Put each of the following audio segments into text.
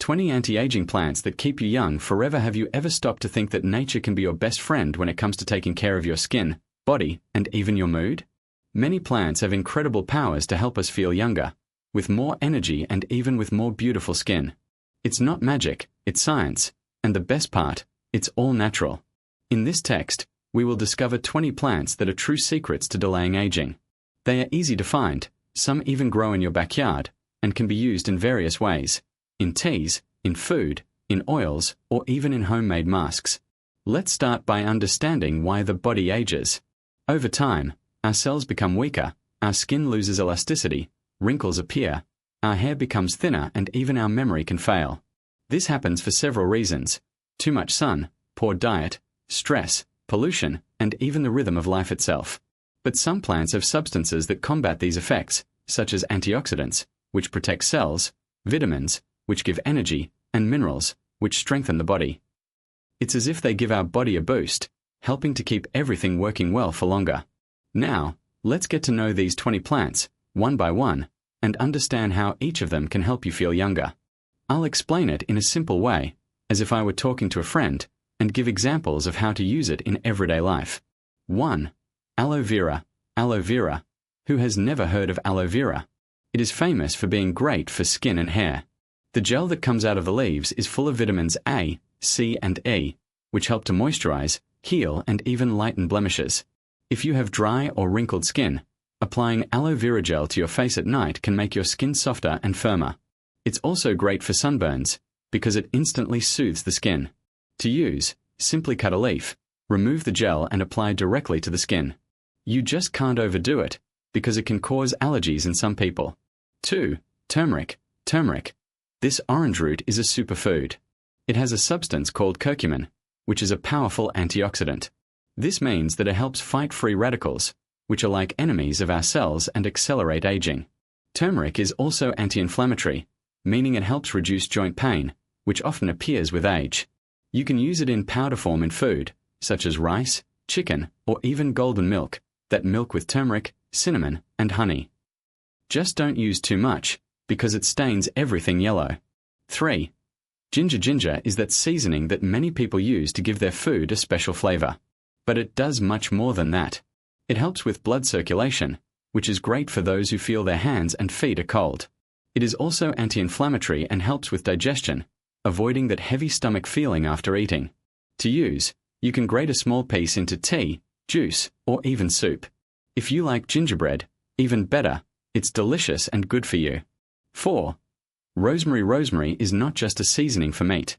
20 anti-aging plants that keep you young forever. Have you ever stopped to think that nature can be your best friend when it comes to taking care of your skin, body, and even your mood? Many plants have incredible powers to help us feel younger, with more energy and even with more beautiful skin. It's not magic, it's science, and the best part, it's all natural. In this text, we will discover 20 plants that are true secrets to delaying aging. They are easy to find, some even grow in your backyard, and can be used in various ways: in teas, in food, in oils, or even in homemade masks. Let's start by understanding why the body ages. Over time, our cells become weaker, our skin loses elasticity, wrinkles appear, our hair becomes thinner, and even our memory can fail. This happens for several reasons: too much sun, poor diet, stress, pollution, and even the rhythm of life itself. But some plants have substances that combat these effects, such as antioxidants, which protect cells, vitamins, which give energy, and minerals, which strengthen the body. It's as if they give our body a boost, helping to keep everything working well for longer. Now, let's get to know these 20 plants, one by one, and understand how each of them can help you feel younger. I'll explain it in a simple way, as if I were talking to a friend, and give examples of how to use it in everyday life. 1. Aloe vera. Aloe vera. Who has never heard of aloe vera? It is famous for being great for skin and hair. The gel that comes out of the leaves is full of vitamins A, C, and E, which help to moisturize, heal, and even lighten blemishes. If you have dry or wrinkled skin, applying aloe vera gel to your face at night can make your skin softer and firmer. It's also great for sunburns, because it instantly soothes the skin. To use, simply cut a leaf, remove the gel and apply directly to the skin. You just can't overdo it, because it can cause allergies in some people. 2. Turmeric. Turmeric. This orange root is a superfood. It has a substance called curcumin, which is a powerful antioxidant. This means that it helps fight free radicals, which are like enemies of our cells and accelerate aging. Turmeric is also anti-inflammatory, meaning it helps reduce joint pain, which often appears with age. You can use it in powder form in food, such as rice, chicken, or even golden milk, that milk with turmeric, cinnamon, and honey. Just don't use too much, because it stains everything yellow. 3. Ginger. Ginger is that seasoning that many people use to give their food a special flavor. But it does much more than that. It helps with blood circulation, which is great for those who feel their hands and feet are cold. It is also anti-inflammatory and helps with digestion, avoiding that heavy stomach feeling after eating. To use, you can grate a small piece into tea, juice, or even soup. If you like gingerbread, even better, it's delicious and good for you. 4. Rosemary. Rosemary is not just a seasoning for meat.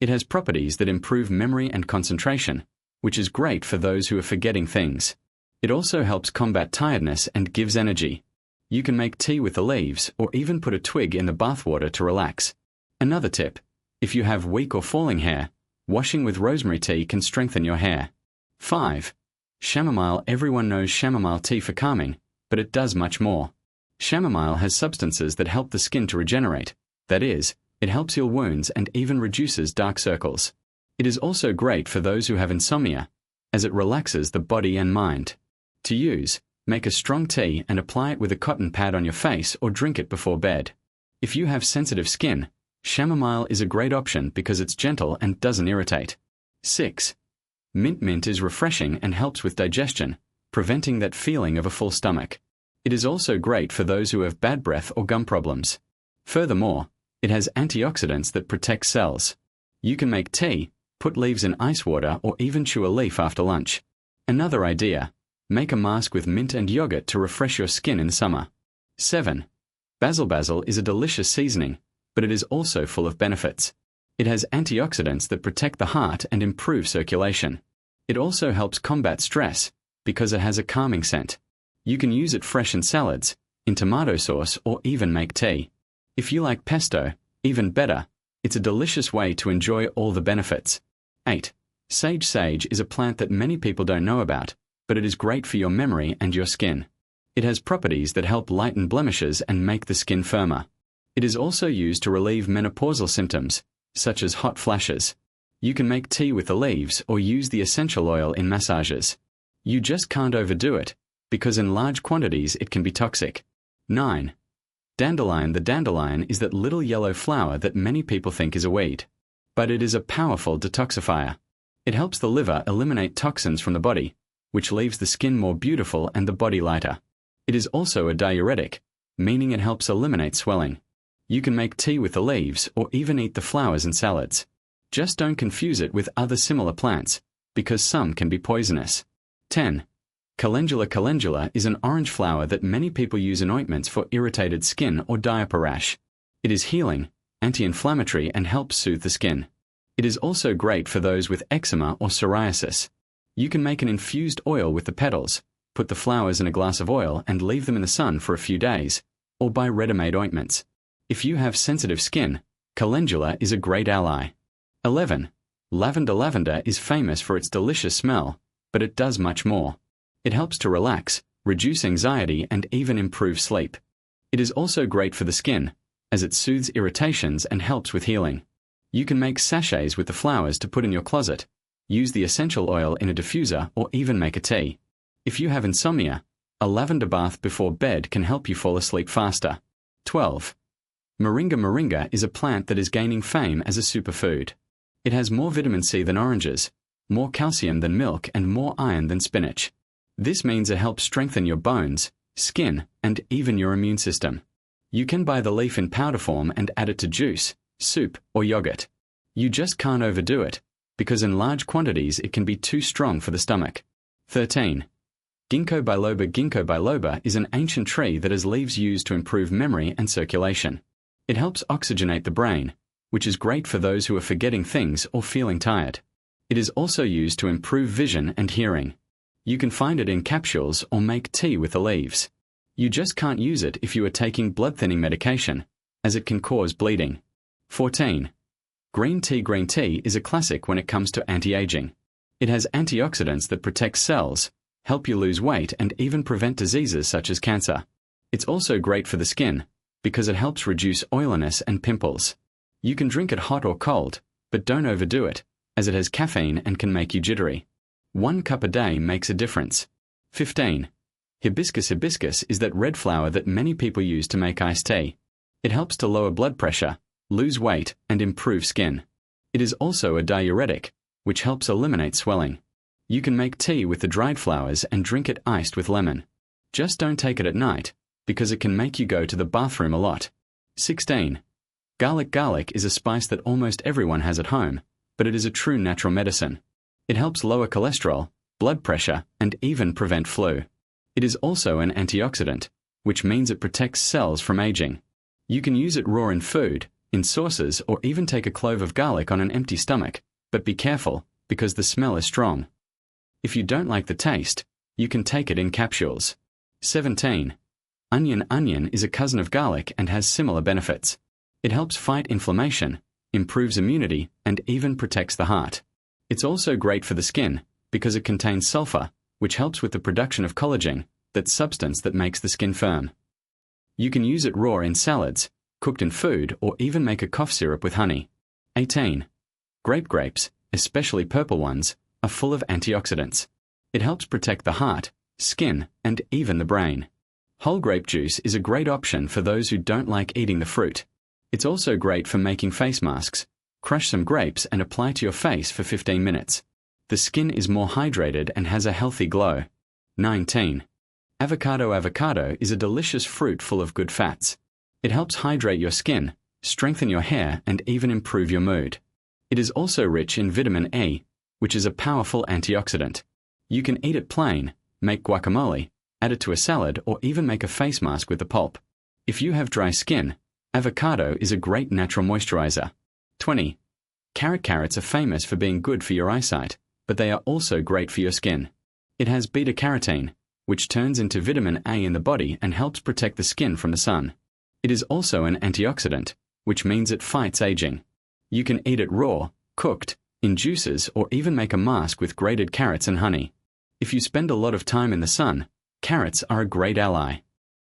It has properties that improve memory and concentration, which is great for those who are forgetting things. It also helps combat tiredness and gives energy. You can make tea with the leaves or even put a twig in the bathwater to relax. Another tip: if you have weak or falling hair, washing with rosemary tea can strengthen your hair. 5. Chamomile. Everyone knows chamomile tea for calming, but it does much more. Chamomile has substances that help the skin to regenerate. That is, it helps heal wounds and even reduces dark circles. It is also great for those who have insomnia, as it relaxes the body and mind. To use, make a strong tea and apply it with a cotton pad on your face or drink it before bed. If you have sensitive skin, chamomile is a great option because it's gentle and doesn't irritate. 6. Mint. Mint is refreshing and helps with digestion, preventing that feeling of a full stomach. It is also great for those who have bad breath or gum problems. Furthermore, it has antioxidants that protect cells. You can make tea, put leaves in ice water, or even chew a leaf after lunch. Another idea: make a mask with mint and yogurt to refresh your skin in summer. 7. Basil. Basil is a delicious seasoning, but it is also full of benefits. It has antioxidants that protect the heart and improve circulation. It also helps combat stress, because it has a calming scent. You can use it fresh in salads, in tomato sauce, or even make tea. If you like pesto, even better. It's a delicious way to enjoy all the benefits. 8. Sage. Sage is a plant that many people don't know about, but it is great for your memory and your skin. It has properties that help lighten blemishes and make the skin firmer. It is also used to relieve menopausal symptoms, such as hot flashes. You can make tea with the leaves or use the essential oil in massages. You just can't overdo it, because in large quantities it can be toxic. 9. Dandelion. The dandelion is that little yellow flower that many people think is a weed. But it is a powerful detoxifier. It helps the liver eliminate toxins from the body, which leaves the skin more beautiful and the body lighter. It is also a diuretic, meaning it helps eliminate swelling. You can make tea with the leaves or even eat the flowers in salads. Just don't confuse it with other similar plants, because some can be poisonous. 10. Calendula. Calendula is an orange flower that many people use in ointments for irritated skin or diaper rash. It is healing, anti-inflammatory, and helps soothe the skin. It is also great for those with eczema or psoriasis. You can make an infused oil with the petals, put the flowers in a glass of oil and leave them in the sun for a few days, or buy ready-made ointments. If you have sensitive skin, calendula is a great ally. 11. Lavender. Lavender is famous for its delicious smell, but it does much more. It helps to relax, reduce anxiety, and even improve sleep. It is also great for the skin, as it soothes irritations and helps with healing. You can make sachets with the flowers to put in your closet, use the essential oil in a diffuser, or even make a tea. If you have insomnia, a lavender bath before bed can help you fall asleep faster. 12. Moringa. Moringa is a plant that is gaining fame as a superfood. It has more vitamin C than oranges, more calcium than milk, and more iron than spinach. This means it helps strengthen your bones, skin, and even your immune system. You can buy the leaf in powder form and add it to juice, soup, or yogurt. You just can't overdo it, because in large quantities it can be too strong for the stomach. 13. Ginkgo biloba. Ginkgo biloba is an ancient tree that has leaves used to improve memory and circulation. It helps oxygenate the brain, which is great for those who are forgetting things or feeling tired. It is also used to improve vision and hearing. You can find it in capsules or make tea with the leaves. You just can't use it if you are taking blood-thinning medication, as it can cause bleeding. 14. Green tea. Green tea is a classic when it comes to anti-aging. It has antioxidants that protect cells, help you lose weight, and even prevent diseases such as cancer. It's also great for the skin, because it helps reduce oiliness and pimples. You can drink it hot or cold, but don't overdo it, as it has caffeine and can make you jittery. 1 cup a day makes a difference. 15. Hibiscus. Hibiscus is that red flower that many people use to make iced tea. It helps to lower blood pressure, lose weight, and improve skin. It is also a diuretic, which helps eliminate swelling. You can make tea with the dried flowers and drink it iced with lemon. Just don't take it at night, because it can make you go to the bathroom a lot. 16. Garlic. Garlic is a spice that almost everyone has at home, but it is a true natural medicine. It helps lower cholesterol, blood pressure, and even prevent flu. It is also an antioxidant, which means it protects cells from aging. You can use it raw in food, in sauces, or even take a clove of garlic on an empty stomach, but be careful, because the smell is strong. If you don't like the taste, you can take it in capsules. 17. Onion. Onion is a cousin of garlic and has similar benefits. It helps fight inflammation, improves immunity, and even protects the heart. It's also great for the skin, because it contains sulfur, which helps with the production of collagen, that substance that makes the skin firm. You can use it raw in salads, cooked in food, or even make a cough syrup with honey. 18. Grapes, especially purple ones, are full of antioxidants. It helps protect the heart, skin, and even the brain. Whole grape juice is a great option for those who don't like eating the fruit. It's also great for making face masks. Crush some grapes and apply to your face for 15 minutes. The skin is more hydrated and has a healthy glow. 19. Avocado. Avocado is a delicious fruit full of good fats. It helps hydrate your skin, strengthen your hair, and even improve your mood. It is also rich in vitamin E, which is a powerful antioxidant. You can eat it plain, make guacamole, add it to a salad, or even make a face mask with the pulp. If you have dry skin, avocado is a great natural moisturizer. 20. Carrot. Carrots are famous for being good for your eyesight, but they are also great for your skin. It has beta-carotene, which turns into vitamin A in the body and helps protect the skin from the sun. It is also an antioxidant, which means it fights aging. You can eat it raw, cooked, in juices, or even make a mask with grated carrots and honey. If you spend a lot of time in the sun, carrots are a great ally.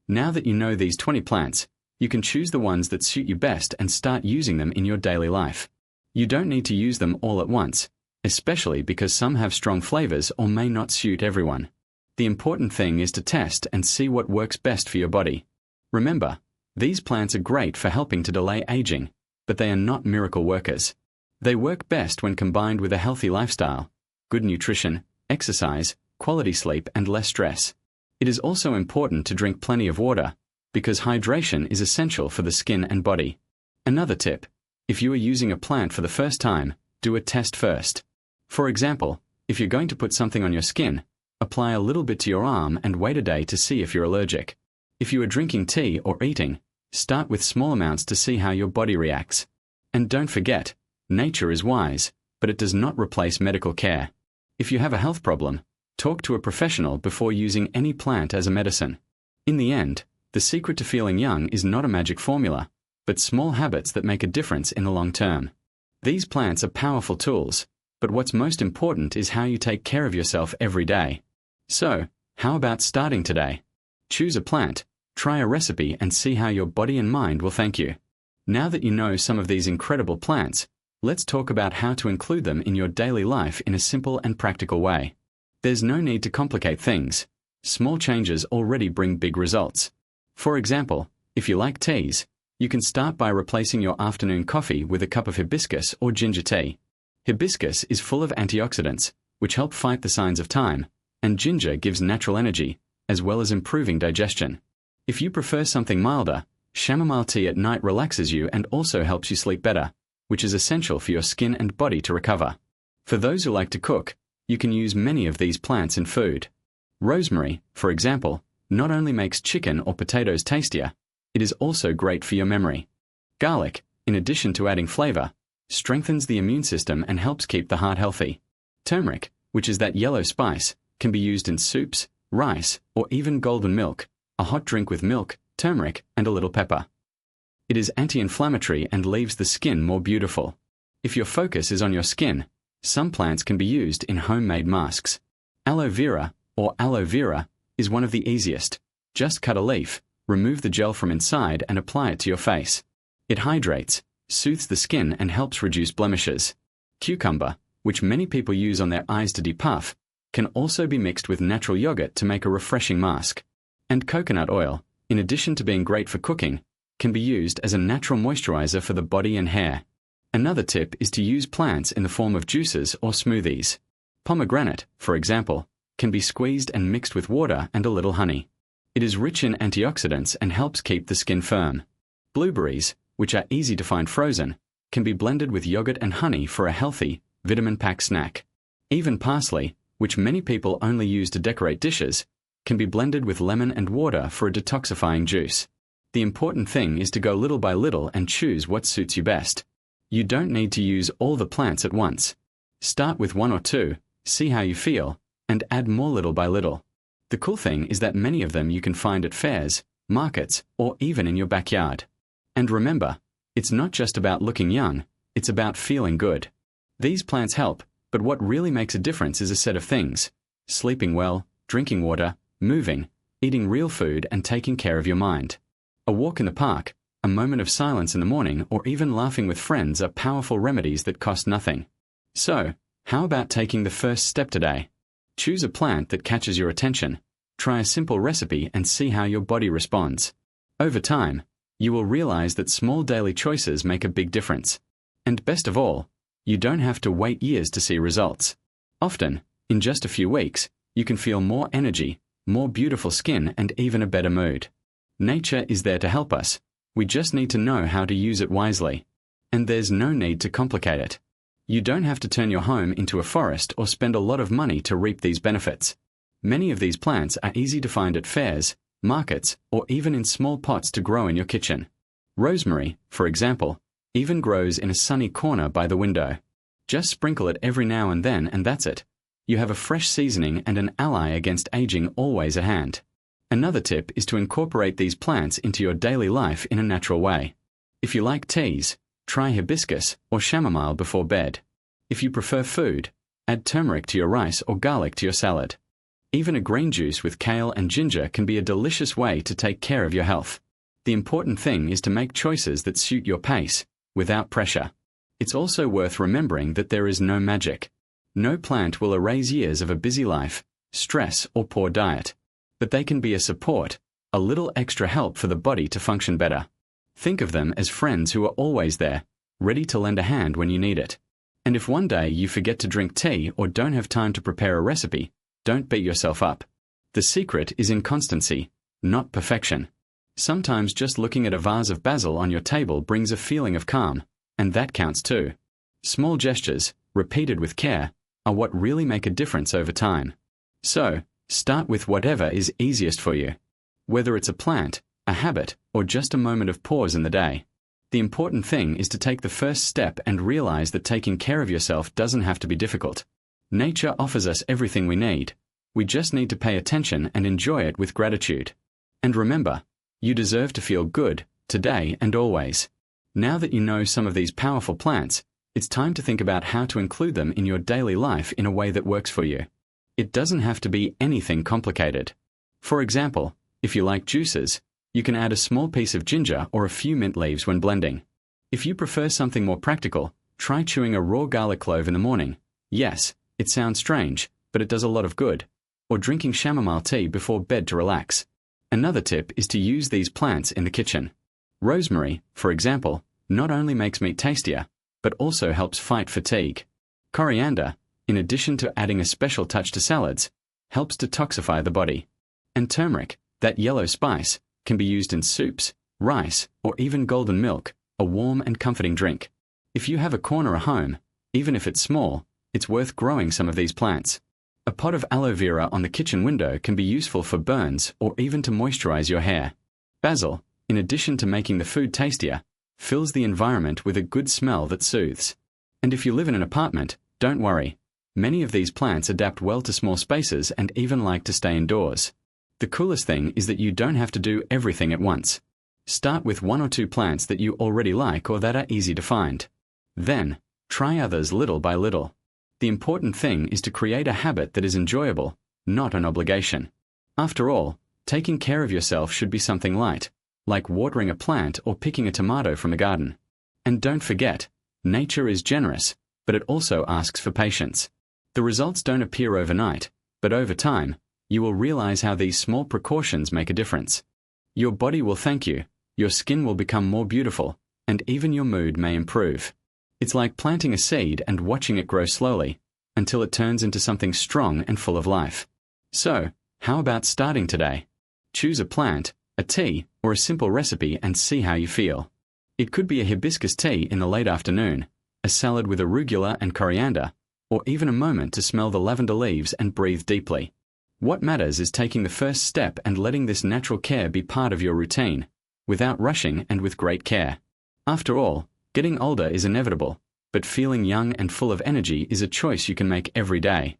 Now that you know these 20 plants, you can choose the ones that suit you best and start using them in your daily life. You don't need to use them all at once, especially because some have strong flavors or may not suit everyone. The important thing is to test and see what works best for your body. Remember, These plants are great for helping to delay aging, but they are not miracle workers. They work best when combined with a healthy lifestyle, good nutrition, exercise, quality sleep, and less stress. It is also important to drink plenty of water, because hydration is essential for the skin and body. Another tip: if you are using a plant for the first time, do a test first. For example, if you're going to put something on your skin, apply a little bit to your arm and wait a day to see if you're allergic. If you are drinking tea or eating, start with small amounts to see how your body reacts. And don't forget, nature is wise, but it does not replace medical care. If you have a health problem, talk to a professional before using any plant as a medicine. In the end, the secret to feeling young is not a magic formula, but small habits that make a difference in the long term. These plants are powerful tools, but what's most important is how you take care of yourself every day. So, how about starting today? Choose a plant, try a recipe, and see how your body and mind will thank you. Now that you know some of these incredible plants, let's talk about how to include them in your daily life in a simple and practical way. There's no need to complicate things. Small changes already bring big results. For example, if you like teas, you can start by replacing your afternoon coffee with a cup of hibiscus or ginger tea. Hibiscus is full of antioxidants, which help fight the signs of time, and ginger gives natural energy, as well as improving digestion. If you prefer something milder, chamomile tea at night relaxes you and also helps you sleep better, which is essential for your skin and body to recover. For those who like to cook, you can use many of these plants in food. Rosemary, for example, not only makes chicken or potatoes tastier, it is also great for your memory. Garlic, in addition to adding flavor, strengthens the immune system and helps keep the heart healthy. Turmeric, which is that yellow spice, can be used in soups, rice, or even golden milk, a hot drink with milk, turmeric, and a little pepper. It is anti-inflammatory and leaves the skin more beautiful. If your focus is on your skin, some plants can be used in homemade masks. Aloe vera, or aloe vera, is one of the easiest. Just cut a leaf, remove the gel from inside and apply it to your face. It hydrates, soothes the skin and helps reduce blemishes. Cucumber, which many people use on their eyes to depuff, can also be mixed with natural yogurt to make a refreshing mask. And coconut oil, in addition to being great for cooking, can be used as a natural moisturizer for the body and hair. Another tip is to use plants in the form of juices or smoothies. Pomegranate, for example, can be squeezed and mixed with water and a little honey. It is rich in antioxidants and helps keep the skin firm. Blueberries, which are easy to find frozen, can be blended with yogurt and honey for a healthy, vitamin-packed snack. Even parsley, which many people only use to decorate dishes, can be blended with lemon and water for a detoxifying juice. The important thing is to go little by little and choose what suits you best. You don't need to use all the plants at once. Start with one or two, see how you feel, and add more little by little. The cool thing is that many of them you can find at fairs, markets, or even in your backyard. And remember, it's not just about looking young, it's about feeling good. These plants help, but what really makes a difference is a set of things: sleeping well, drinking water, moving, eating real food, and taking care of your mind. A walk in the park, a moment of silence in the morning, or even laughing with friends are powerful remedies that cost nothing. So, how about taking the first step today? Choose a plant that catches your attention, try a simple recipe, and see how your body responds. Over time, you will realize that small daily choices make a big difference. And best of all, you don't have to wait years to see results. Often, in just a few weeks, you can feel more energy, more beautiful skin, and even a better mood. Nature is there to help us. We just need to know how to use it wisely. And there's no need to complicate it. You don't have to turn your home into a forest or spend a lot of money to reap these benefits. Many of these plants are easy to find at fairs, markets, or even in small pots to grow in your kitchen. Rosemary, for example, even grows in a sunny corner by the window. Just sprinkle it every now and then and that's it. You have a fresh seasoning and an ally against aging always at hand. Another tip is to incorporate these plants into your daily life in a natural way. If you like teas, try hibiscus or chamomile before bed. If you prefer food, add turmeric to your rice or garlic to your salad. Even a green juice with kale and ginger can be a delicious way to take care of your health. The important thing is to make choices that suit your pace, without pressure. It's also worth remembering that there is no magic. No plant will erase years of a busy life, stress, or poor diet. But they can be a support, a little extra help for the body to function better. Think of them as friends who are always there, ready to lend a hand when you need it. And if one day you forget to drink tea or don't have time to prepare a recipe, don't beat yourself up. The secret is in constancy, not perfection. Sometimes just looking at a vase of basil on your table brings a feeling of calm, and that counts too. Small gestures, repeated with care, are what really make a difference over time. So, start with whatever is easiest for you. Whether it's a plant, a habit, or just a moment of pause in the day. The important thing is to take the first step and realize that taking care of yourself doesn't have to be difficult. Nature offers us everything we need. We just need to pay attention and enjoy it with gratitude. And remember, you deserve to feel good, today and always. Now that you know some of these powerful plants, it's time to think about how to include them in your daily life in a way that works for you. It doesn't have to be anything complicated. For example, if you like juices, you can add a small piece of ginger or a few mint leaves when blending. If you prefer something more practical, try chewing a raw garlic clove in the morning. Yes, it sounds strange, but it does a lot of good. Or drinking chamomile tea before bed to relax. Another tip is to use these plants in the kitchen. Rosemary, for example, not only makes meat tastier, but also helps fight fatigue. Coriander, in addition to adding a special touch to salads, helps detoxify the body. And turmeric, that yellow spice, can be used in soups, rice, or even golden milk, a warm and comforting drink. If you have a corner at home, even if it's small, it's worth growing some of these plants. A pot of aloe vera on the kitchen window can be useful for burns or even to moisturize your hair. Basil, in addition to making the food tastier, fills the environment with a good smell that soothes. And if you live in an apartment, don't worry. Many of these plants adapt well to small spaces and even like to stay indoors. The coolest thing is that you don't have to do everything at once. Start with one or two plants that you already like or that are easy to find. Then, try others little by little. The important thing is to create a habit that is enjoyable, not an obligation. After all, taking care of yourself should be something light, like watering a plant or picking a tomato from a garden. And don't forget, nature is generous, but it also asks for patience. The results don't appear overnight, but over time, you will realize how these small precautions make a difference. Your body will thank you, your skin will become more beautiful, and even your mood may improve. It's like planting a seed and watching it grow slowly, until it turns into something strong and full of life. So, how about starting today? Choose a plant, a tea, or a simple recipe and see how you feel. It could be a hibiscus tea in the late afternoon, a salad with arugula and coriander, or even a moment to smell the lavender leaves and breathe deeply. What matters is taking the first step and letting this natural care be part of your routine, without rushing and with great care. After all, getting older is inevitable, but feeling young and full of energy is a choice you can make every day.